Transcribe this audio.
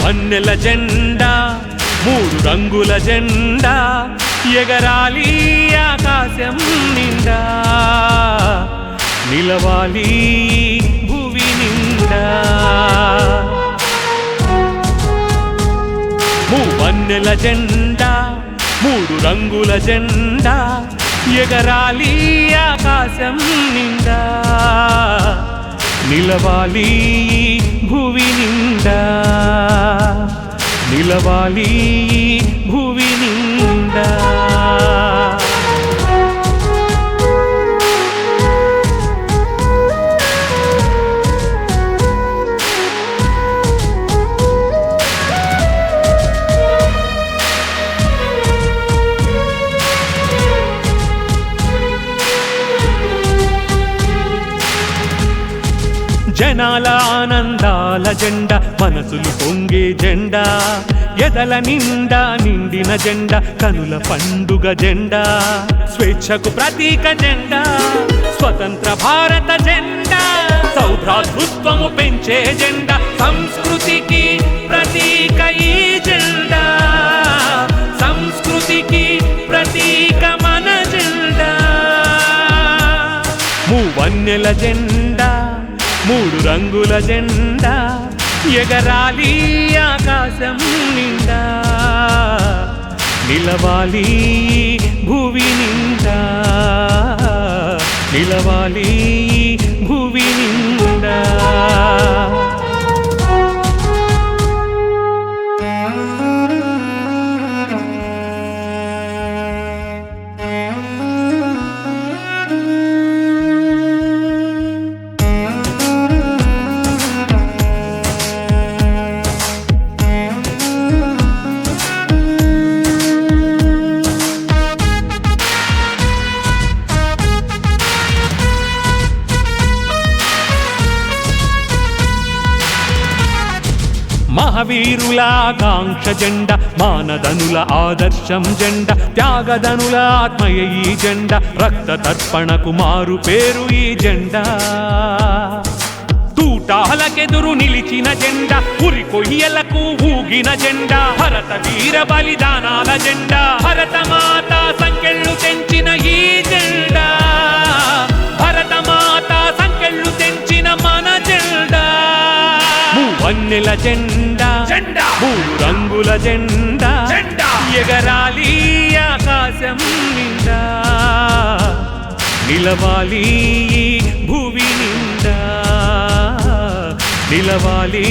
వన్నెల జెండా మూడు రంగుల జెండా ఎగరాలి ఆకాశం నిండా నిలవాలి భువి నిండా వన్నెల జెండా మూడు రంగుల జెండా ఎగరాలి ఆకాశం నిండా నిలవాలి భువి నిండా నిలవాలి భువి నిండా జనాల ఆనందాల జెండా మనసులు పొంగే జెండా ఎదల నిండా నిండిన జెండా కనుల పండుగ జెండా స్వేచ్ఛకు ప్రతీక జెండా స్వతంత్ర భారత జెండా సౌభ్రాతృత్వము పెంచే జెండా సంస్కృతికి ప్రతీక ఈ జెండా సంస్కృతికి ప్రతీక మన జెండా మూవన్నెల జెండా మూడు రంగుల జెండా ఎగరాలి ఆకాశం నిండా నిలవాలి భువి నిండా నిలవాలి భువి నిండా మహావీరుల ఆకాంక్ష జెండా మానదనుల ఆదర్శం జెండా త్యాగదనుల ఆత్మయ ఈ జెండా రక్త తర్పణకు మారు పేరు ఈ జెండా తూటాలకెదురు నిలిచిన జెండా ఉరి కొయ్యలకు ఊగిన జెండా భరత వీర బలిదానాల జెండా భరత మాత సంకెళ్ళు తెంచిన ఈ జెండా భరత మాత సంకెళ్ళు తెంచిన మన జెండా వన్నెల జెండా మూడు రంగుల జెండా ఎగరాలి ఆకాశం నిండా నిలవాలి భువి నిండా నిలవాలి